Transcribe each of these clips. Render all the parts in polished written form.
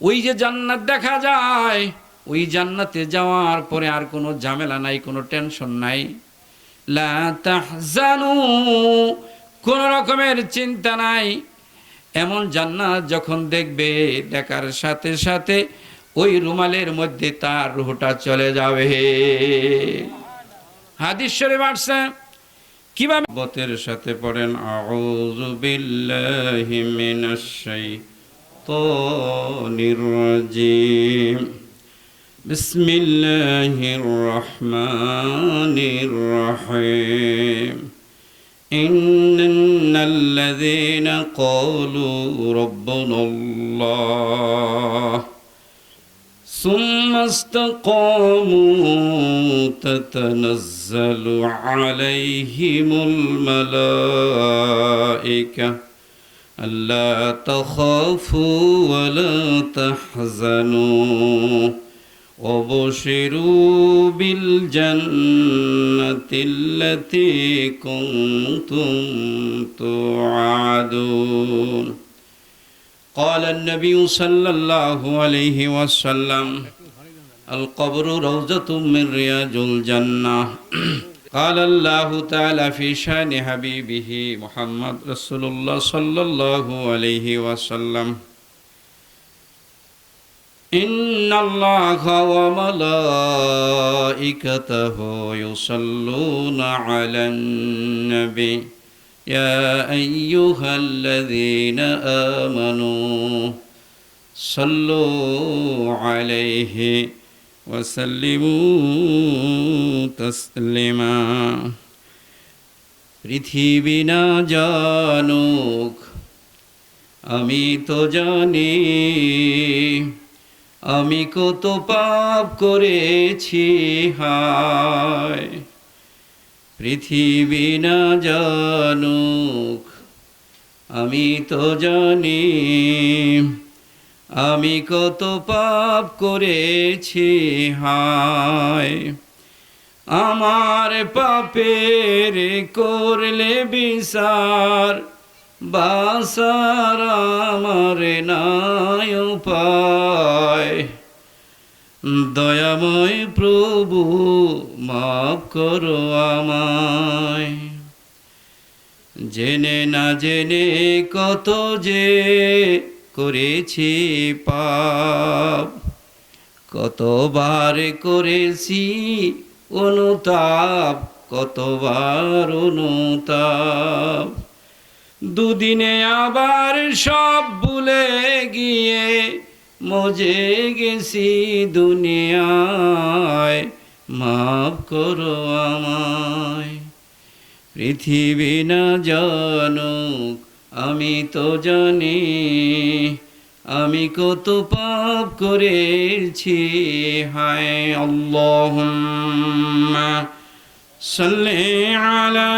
ওই যে জান্নাত দেখা যায়, ওই জান্নাতে যাওয়ার পরে আর কোনো ঝামেলা নাই, কোনো টেনশন নাই। লা তাহজানু, কোন রকমের চিন্তা নাই। এমন জান্নাত যখন দেখবে, দেখার সাথে সাথে ওই রুমালের মধ্যে তার রূহটা চলে যাবে। হাদিস শরীফ আসছে কিভাবে বতের সাথে পড়েন, আউযু বিল্লাহি মিনাশ শাইতানির রাজিম, বিসমিল্লাহির রহমানির রহিম। ইন্নাল্লাযীনা ক্বালু রাব্বুনাল্লাহ সুম্মা ইসতাকামু তাতানাজ্জালু আলাইহিমুল মালায়েকা আল্লা তাখাফু ওয়া লা তাহজানু وبشروا بالجنة التي كنتم توعدون. قال النبي صلى الله عليه وسلم القبر روضة من رياض الجنة. قال الله تعالى في شان حبيبه محمد رسول الله صلى الله عليه وسلم إن الله وملائكته يصلون على النبي يا أيها الذين آمنوا صلوا عليه وسلموا تسليما. পৃথিবী না জানুক আমি তো জানি, আমি কত পাপ করেছি হায়। পৃথিবী না জানুক আমি তো জানি, আমি কত পাপ করেছি হায়। আমার পাপের করলে বিচার, বাসার আমার নাই উপায়। দয়াময় প্রভু মাফ করো আমায়। জেনে না জেনে কত যে করেছি পাপ, কতবার করেছি অনুতাপ, কতবার অনুতাপ। দুদিনে আবার সব ভুলে গিয়ে মজে গেছি দুনিয়ায়, মাফ করো আমায়। পৃথিবী না জানুক আমি তো জানি, আমি কত পাপ করেছি হায়। আল্লাহুম্মা সাল্লি আলা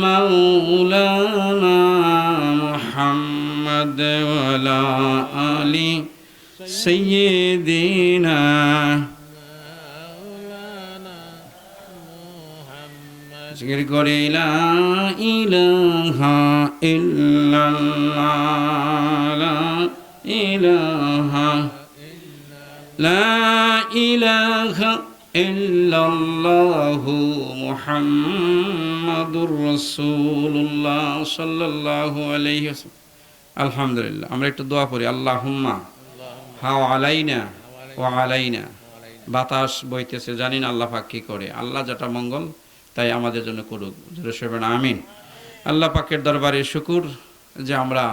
মাওলানা মুহাম্মদ ওয়া আলা আলি সাইয়্যিদিনা জিকির করে লা ইলাহা ইল্লাল্লাহ, লা ইলাহা ইল্লাল্লাহু মুহাম্মাদুর রাসূলুল্লাহ সাল্লাল্লাহু আলাইহি ওয়াসাল্লাম। আলহামদুলিল্লাহ। আমরা একটু দোয়া করি। আল্লাহুম্মা হাও আলাইনা ওয়া আলাইনা। বাতাস বইতেছে, জানি না আল্লাহ পাক কি করে। আল্লাহ যেটা মঙ্গল তাই আমাদের জন্য করুক, জোরে সবেন আমিন। আল্লাহ পাকের দরবারে শুকুর যে আমরা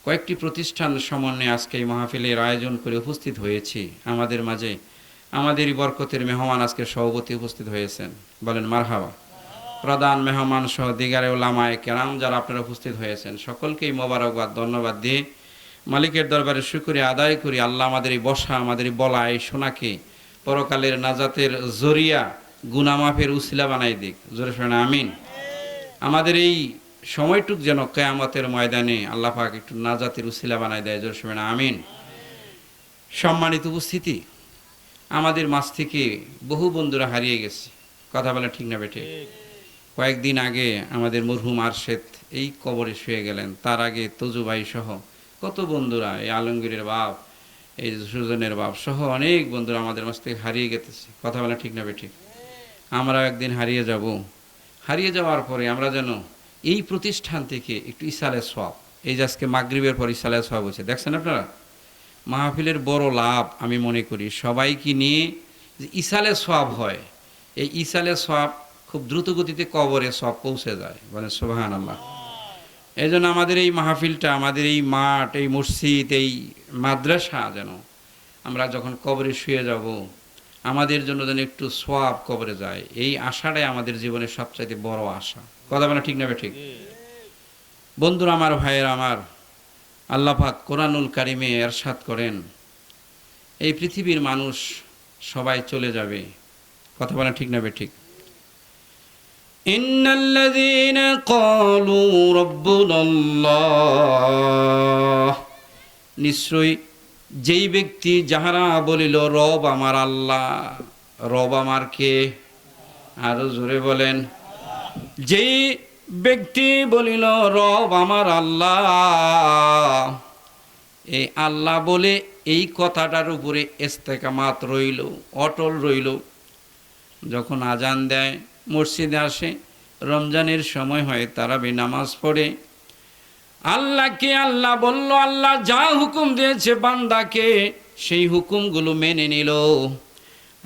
কয়েকটি প্রতিষ্ঠান সমন্বয়ে আজকে এই মাহফিলের আয়োজন করে উপস্থিত হয়েছি। আমাদের মাঝে আমাদেরই বরকতের মেহমান আজকে সভাপতি উপস্থিত হয়েছেন, বলেন মারহাবা। প্রধান মেহমান সহ দিগারে ওলামায়ে কেরাম যারা আপনারা উপস্থিত হয়েছেন, সকলকেই মোবারকবাদ ধন্যবাদ দিয়ে মালিকের দরবারে শুকরিয়া আদায় করি। আল্লাহ আমাদের এই বসা, আমাদের এই বলা, এই শোনাকে পরকালের নাজাতের জরিয়া, গুনামাফের উসিলা বানাই দিক, জোরে শোনা আমিন। আমাদের এই সময়টুক যেন কিয়ামতের ময়দানে আল্লাহ পাক একটু নাজাতের উসিলা বানাই দেয়, জোরে শোনা আমিন। সম্মানিত উপস্থিতি, আমাদের মাঝ থেকে বহু বন্ধুরা হারিয়ে গেছে, কথা বলে ঠিক না বেঠে? কয়েকদিন আগে আমাদের মরহুম আরশেদ এই কবরে শুয়ে গেলেন। তার আগে তজু ভাই সহ কত বন্ধুরা, এই আলমগীরের বাপ, এই সুজনের বাপ সহ অনেক বন্ধুরা আমাদের মাঝ থেকে হারিয়ে গেছে। কথা বলা ঠিক না বেঠিক? আমরা একদিন হারিয়ে যাব। হারিয়ে যাওয়ার পরে আমরা যেন এই প্রতিষ্ঠান থেকে একটু ইসালে সওয়াব, এই যে আজকে মাগরিবের পর ইসালে সওয়াব হচ্ছে, দেখছেন আপনারা? মাহফিলের বড় লাভ আমি মনে করি সবাইকে নিয়ে যে ইসালে সওয়াব হয়, এই ইসালে সওয়াব খুব দ্রুত গতিতে কবরে সওয়াব পৌঁছে যায়। বলেন সুবহানাল্লাহ। এই জন্য আমাদের এই মাহফিলটা, আমাদের এই মাঠ, এই মসজিদ, এই মাদ্রাসা যেন আমরা যখন কবরে শুয়ে যাব আমাদের জন্য যেন একটু সওয়াব কবরে যায়, এই আশাটাই আমাদের জীবনের সবচাইতে বড় আশা। কথা বলা ঠিক না ঠিক? বন্ধুরা আমার, ভাইয়েরা আমার, আল্লাহ পাক কোরআনুল কারিমে ইরশাদ করেন এই পৃথিবীর মানুষ সবাই চলে যাবে। কথা বলা ঠিক না ঠিক? ইন্নাল্লাযীনা ক্বালু রাব্বুনাল্লাহ, নিশ্চয়ই যেই ব্যক্তি যাহারা বলিল রব আমার আল্লাহ। রব আমার কে? আরো জোরে বলেন। যেই ব্যক্তি বলিল রব আমার আল্লাহ, এই আল্লাহ বলে এই কথাটার উপরে ইস্তেকামাত রইল, অটল রইল। যখন আজান দেয় মসজিদে আসে, রমজানের সময় হয় তারাবি নামাজ পড়ে, আল্লাহকে আল্লাহ বলল, আল্লাহ যা হুকুম দিয়েছে বান্দাকে সেই হুকুমগুলো মেনে নিল।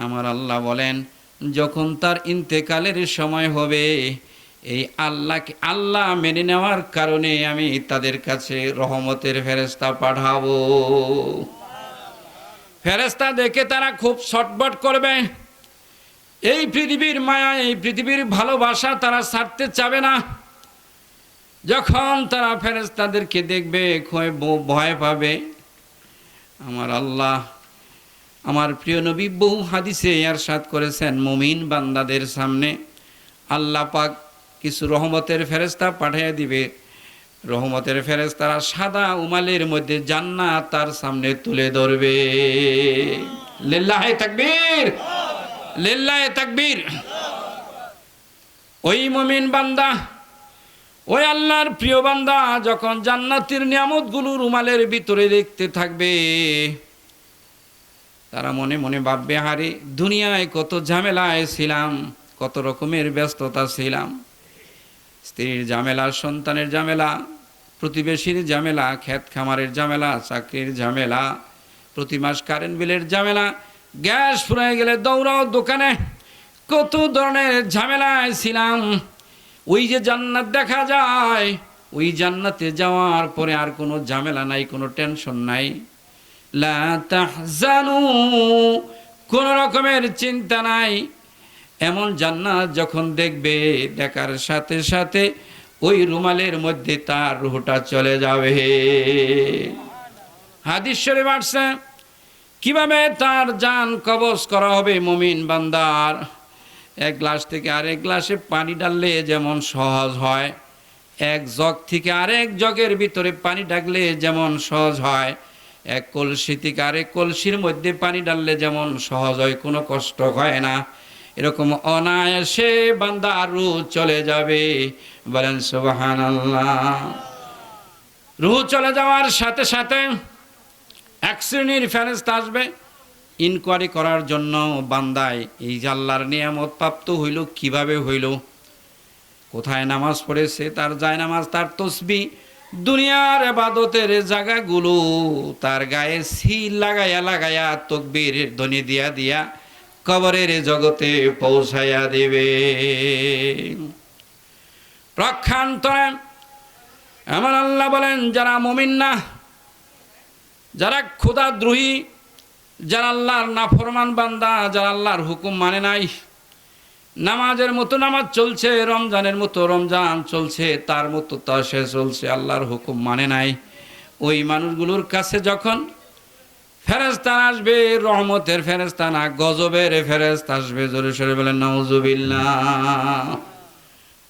আমার আল্লাহ বলেন যখন তার ইন্তেকালের সময় হবে এই আল্লাহকে আল্লাহ মেনে নেওয়ার কারণে আমি তাদের কাছে রহমতের ফেরেশতা পাঠাবো। ফেরেশতা দেখে তারা খুব ছটফট করবে, এই পৃথিবীর মায়া, এই পৃথিবীর ভালোবাসা তারা ছাড়তে চাবে না। যখন তারা ফেরেশতাদেরকে দেখবে ভয় পাবে। আমার আল্লাহ, আমার প্রিয় নবী বহু হাদিসে ইরশাদ করেছেন মুমিন বান্দাদের সামনে আল্লাহ পাক কিছু রহমতের ফেরেশতা পাঠিয়ে দিবে। রহমতের ফেরেশতারা সাদা উমালের মধ্যে জান্নাত তার সামনে তুলে ধরবে। লিল্লাহি তাকবীর, লিল্লাহি তাকবীর। ওই মুমিন বান্দা, ওই আল্লাহর প্রিয় বান্দা যখন জান্নাতের নিয়ামতগুলো রুমালের ভিতরে দেখতে থাকবে, তারা মনে মনে ভাববে, হারে দুনিয়ায় কত ঝামেলায় ছিলাম, কত রকমের ব্যস্ততা ছিলাম, স্ত্রীর ঝামেলা, সন্তানের ঝামেলা, প্রতিবেশীর ঝামেলা, ক্ষেত খামারের ঝামেলা, চাকরির ঝামেলা, প্রতি মাস কারেন্ট বিলের ঝামেলা, গ্যাস ফুরিয়ে গেলে দৌড়াও দোকানে, কত ধরনের ঝামেলায় ছিলাম। ওই যে জান্নাত দেখা যায়, ওই জান্নাতে যাওয়ার পরে আর কোনো ঝামেলা নাই, কোনো টেনশন নাই। লা তাহজানু, কোনো রকমের চিন্তা নাই। এমন জান্নাত যখন দেখবে, দেখার সাথে সাথে ওই রুমালের মধ্যে তার রূহটা চলে যাবে। হাদিস শরীফ আসছে কিভাবে তার জান কবজ করা হবে মুমিন বান্দার। এক গ্লাস থেকে আরেক গ্লাসে পানি ঢাললে যেমন সহজ হয়, এক জগ থেকে আরেক জগের ভিতরে পানি ঢাললে যেমন সহজ হয়, এক কলসি থেকে আরেক কলসির মধ্যে পানি ঢাললে যেমন সহজ হয়, কোনো কষ্ট হয় না, এরকম অনায়াসে বান্দার রূহ চলে যাবে। বলেন সুবহানাল্লাহ। রূহ চলে যাওয়ার সাথে সাথে এক শ্রেণীর ফেরেশতা আসবে ইনকোয়ারি করার জন্য, বান্দায় এই যে আল্লাহর নিয়ামত প্রাপ্ত হইল, কিভাবে হইল, কোথায় নামাজ পড়েছে, তার জায়নামাজ, তার তসবিহ, দুনিয়ার ইবাদতের জায়গাগুলো তার গায়ে সিল লাগায়া লাগায়া তাকবীরের ধ্বনি দিয়া দিয়া কবরের জগতে পৌঁছায়া দেবে। প্রক্ষান্তরে আমার আল্লাহ বলেন যারা মুমিন না, যারা খোদাদ্রোহী, যারা আল্লাহর নাফরমান বান্দা, যারা আল্লাহর হুকুম মানে নাই, নামাজের মতো নামাজ চলছে, রমজানের মতো রমজান চলছে, তার মতো তা সে চলছে, আল্লাহর হুকুম মানে নাই, ওই মানুষগুলোর কাছে যখন ফেরেশতা আসবে, রহমতের ফেরেশতা না, গজবের ফেরেশতা আসবে। জোরে সরে বলেন নাউজুবিল্লাহ।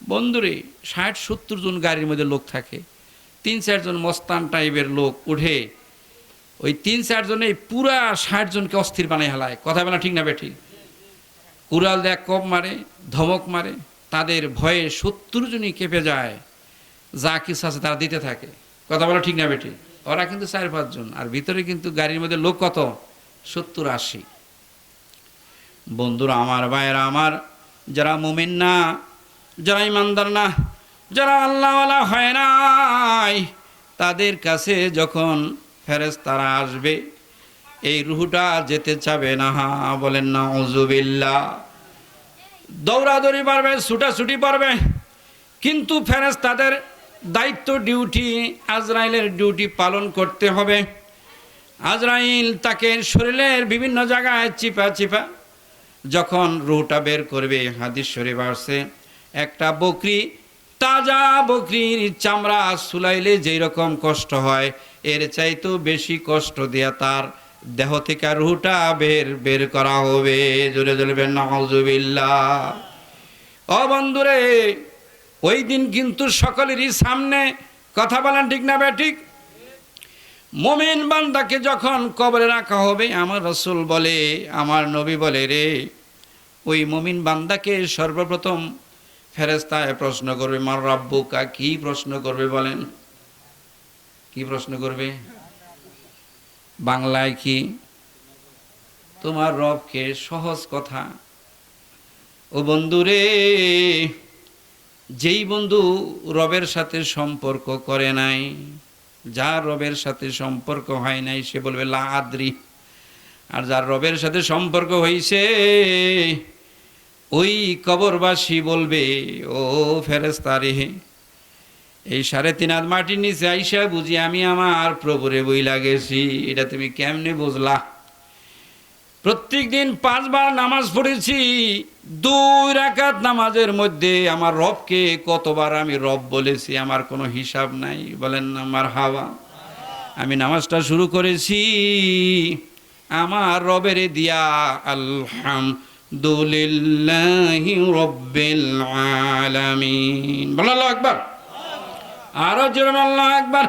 বন্ধুরে, 60-70 জন গাড়ির মধ্যে লোক থাকে, 3-4 জন মস্তান টাইপের লোক উঠে, ওই 3-4 জনে পুরা 60 জনকে অস্থির বানাই হেলায়। কথা বলা ঠিক না বেঠিক? কুড়াল দেয়, কপ মারে, ধমক মারে, তাদের ভয়ে 70 জনই কেঁপে যায়, যা কিছু আছে তারা দিতে থাকে। কথা বলা ঠিক না বেটি? ওরা কিন্তু 4-5 জন, আর ভিতরে কিন্তু গাড়ির মধ্যে লোক কত? 70-80। বন্ধুরা আমার, ভাইয়েরা আমার, যারা মুমিন না, যারা ইমানদার না, যারা আল্লাহওয়ালা হয় নাই, তাদের কাছে যখন ফেরেশতারা আসবে, এই রুহটা যেতে চাবে না। বলেন না নাউজুবিল্লাহ। দৌড়াদৌড়ি পারবে, ছুটাছুটি পারবে, কিন্তু ফেরেশতাদের দায়িত্ব, ডিউটি, আজরাইলের ডিউটি পালন করতে হবে। আজরাইল তাকে শরীরের বিভিন্ন জায়গায় চিপা চিপা যখন রুহটা বের করবে, হাদিস শরীফ আসছে, একটা বকরি, তাজা বকরির চামড়া সুলাইলে যেই রকম কষ্ট হয়, এর চাইতেও বেশি কষ্ট দিয়া তার দেহ থেকে রুহটা বের করা হবে। জোরে বলবেন নাউজুবিল্লাহ। ও বন্ধুরে, ওই দিন কিন্তু সকলেরই সামনে, কথা বলেন ঠিক না বেঠিক, মুমিন বান্দাকে যখন কবরে রাখা হবে, আমার রাসূল বলে, আমার নবী বলে, রে ওই মুমিন বান্দাকে সর্বপ্রথম ফেরেশতায় প্রশ্ন করবে, মার রাব্বুকা, কি প্রশ্ন করবে বলেন? কি প্রশ্ন করবে? বাংলায় কি? তোমার রবকে। সহজ কথা। ও বন্ধুরে, যেই বন্ধু রবের সাথে সম্পর্ক করে নাই, যার রবের সাথে সম্পর্ক হয় নাই, সে বলবে লা আদ্রি। আর যার রবের সাথে সম্পর্ক হয়েছে, ওই কবরবাসী বলবে, ও ফেরেশতারে, এই 3.5 হাত মাটির নিচে আইসা বুঝি আমি আমার প্রভুরে বইলা গেছি, এটা তুমি কেমনে বুঝলা? প্রত্যেক দিন 5 বার নামাজ পড়েছি, 2 রাকাত নামাজের মধ্যে আমার রবকে কতবার আমি রব বলেছি, আমার কোনো হিসাব নাই। বলেন না মারহাবা। আমি নামাজটা শুরু করেছি আমার রবের দিয়া, আলহামদুলিল্লাহি রাব্বিল আলামিন। বলো আল্লাহু আকবার। আরো জোরে আল্লাহু আকবার।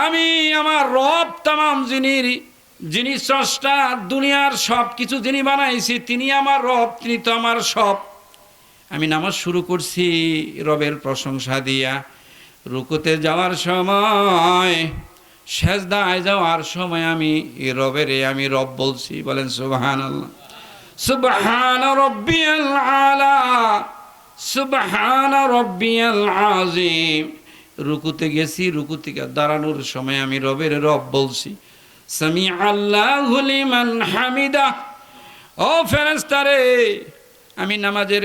আমি আমার রব, তামাম যিনি স্রষ্টা, দুনিয়ার সব কিছু যিনি বানাইছি, তিনি আমার রব, তিনি তো আমার সব। আমি নামাজ শুরু করছি রবের প্রশংসা দিয়া। রুকুতে যাওয়ার সময়, সেজদায় যাওয়ার সময় আমি আমি রব বলছি। বলেন সুবহানাল্লাহ। সুবহান রাব্বিয়াল আলা, সুবহান রাব্বিয়াল আযীম। রুকুতে গেছি, রুকু থেকে দাঁড়ানোর সময় আমি রব বলছি, সামিআল্লাহু লিমান হামিদা। ও ফেরেশতারে, আমি নামাজের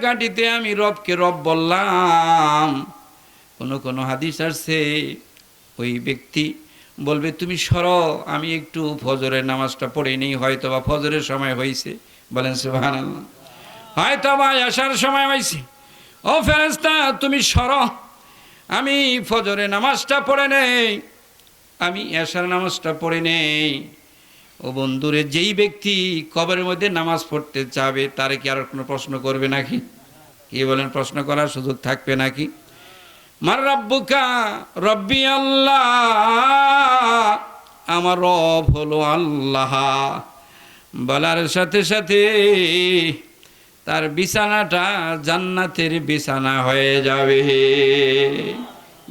গাঁটিতে আমি রবকে রব বললাম। কোন হাদিস আসছে, ওই ব্যক্তি বলবে, তুমি সরো, আমি একটু ফজরের নামাজটা পড়ে নিই, হয়তো বা ফজরের সময় হয়েছে। বলেন সুবহানাল্লাহ। হয়তো বা আসার সময় হয়েছে। ও ফেরেশতা, তুমি সরো, আমি ফজরের নামাজটা পড়ে নেই, আমি এশার নামাজটা পড়ে নেই। ও বন্ধুরে, যেই ব্যক্তি কবরের মধ্যে নামাজ পড়তে চাবে, তারে কি আর কোনো প্রশ্ন করবে নাকি? কি বলেন? প্রশ্ন করার সুযোগ থাকবে নাকি? মার রাব্বুকা, রব্বি আল্লাহ, আমার রব হলো আল্লাহ। বলার সাথে সাথে তার বিছানাটা জান্নাতের বিছানা হয়ে যাবে।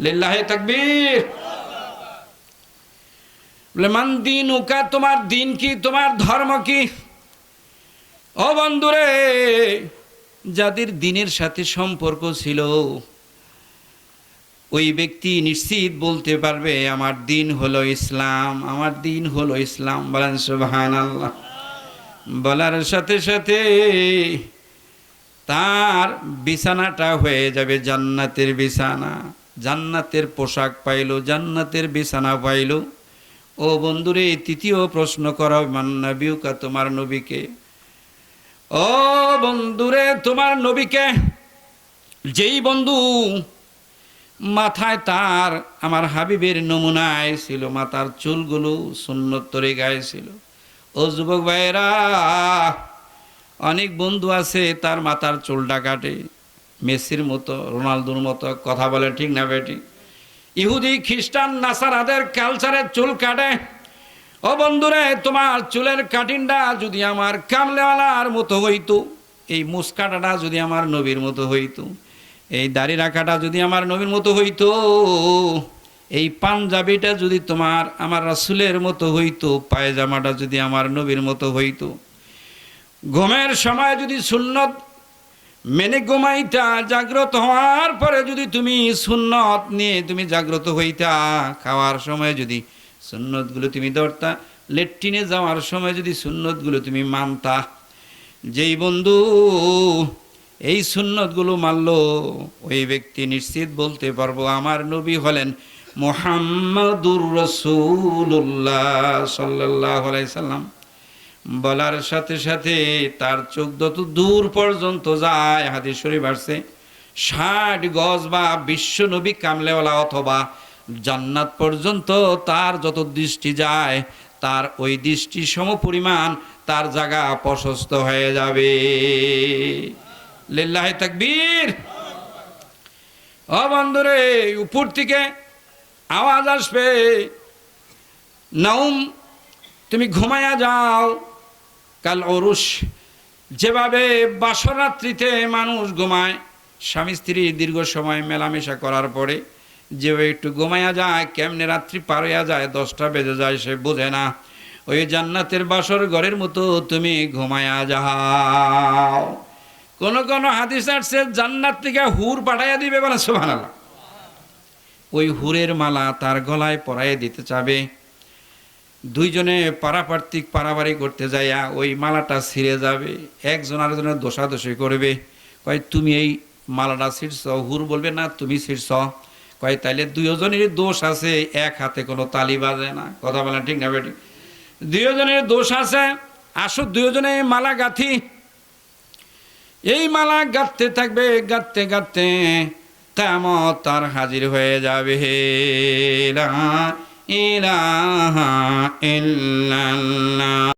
লিল্লাহি তাকবীর। বলে, মান দীনুকা, তোমার দিন কি, তোমার ধর্ম কি? ও বন্ধুরে, যাদের দিনের সাথে সম্পর্ক ছিল, ওই ব্যক্তি নিশ্চিত বলতে পারবে, আমার দিন হলো ইসলাম, আমার দিন হলো ইসলাম। বলেন সুবহানাল্লাহ। বলার সাথে সাথে তার বিছানাটা হয়ে যাবে জান্নাতের বিছানা। জান্নাতের পোশাক পাইলো, জান্নাতের বিছানা পাইলো। ও বন্ধুরে, তৃতীয় প্রশ্ন করা, মান নবিয়ুকা, তোমার নবীকে। ও বন্ধুরে, তোমার নবীকে। যেই বন্ধু মাথায় তার আমার হাবিবের নমুনায় ছিল, মাথার চুলগুলো সুন্নত তরিকায় ছিল। ও যুবক ভাইরা, অনেক বন্ধু আছে তার মাথার চুলটা কাটে মেসির মতো, রোনালদোর মতো। কথা বলে ঠিক না বেটি? ইহুদি, খ্রিস্টান, নাসারাদের কালচারের চুল কাটে। ও বন্ধুরে, তোমার চুলের কাটিংটা যদি আমার কামলেওয়ালার মতো হইতো, এই মুস্কাটাটা যদি আমার নবীর মতো হইতো, এই দাড়ি রাখাটা যদি আমার নবীর মতো হইতো, এই পাঞ্জাবিটা যদি তোমার আমার রাসূলের মতো হইতো, পায়জামাটা যদি আমার নবীর মতো হইতো, ঘুমের সময় যদি সুন্নত মেনে ঘুমাইতা, জাগ্রত হওয়ার পরে যদি তুমি সুন্নত নিয়ে তুমি জাগ্রত হইতা, খাওয়ার সময় যদি সুন্নতগুলো তুমি ধরতা, লেট্রিনে যাওয়ার সময় যদি সুন্নতগুলো তুমি মানতা, যেই বন্ধু এই সুন্নতগুলো মানলো, ওই ব্যক্তি নিশ্চিত বলতে পারবো আমার নবী হলেন মুহাম্মাদুর রাসূলুল্লাহ সাল্লাল্লাহু আলাইহি সাল্লাম। বলার সাথে সাথে তার চোখ যত দূর পর্যন্ত যায়, হাদিস শরীফ আসছে 60 গজ বা বিশ্ব নবী কামলেওয়ালা অথবা জান্নাত পর্যন্ত তার যত দৃষ্টি যায়, তার ওই দৃষ্টি সমপরিমাণ তার জায়গা প্রশস্ত হয়ে যাবে। লিল্লাহি তাকবীর। ও বন্ধুরে, উপর থেকে আওয়াজ আসবে, নাউম, তুমি ঘুমায়া যাও। কাল অরুষ, যেভাবে বাসরাত্রিতে মানুষ ঘুমায়, স্বামী স্ত্রী দীর্ঘ সময় মেলামেশা করার পরে যেভাবে একটু ঘুমায়া যায়, কেমনে রাত্রি পার হইয়া যায়, 10টা বেজে যায় সে বোঝে না। ওই জান্নাতের বাসর ঘরের মতো তুমি ঘুমায়া যাও। কোন কোন হাদিস আসছে জান্নাত থেকে হুর পাঠাইয়া দিবে, বলে সুবহানাল্লাহ। ওই হুরের মালা তার গলায় পরাইয়া দিতে চাবে। দুইজনে পারাপারি করতে যাইয়া ওই মালাটা ছিঁড়ে যাবে, একজন আরেকজনের দোষাদোষি করবে, কয় তুমি এই মালাটা ছিঁড়ছ, হুর বলবে না তুমি ছিঁড়ছ, কয় তাইলে দুইজনেরই দোষ আছে, এক হাতে কোনো তালি বাজে না। কথা বলেন ঠিক না বেটি? দুইজনের দোষ আছে, আসো দুইজনে মালা গাঁথি। এই মালা গাঁথতে থাকবে, গাঁথতে গাঁথতে কিয়ামত তার হাজির হয়ে যাবে। লা ইলাহা ইল্লাল্লাহ।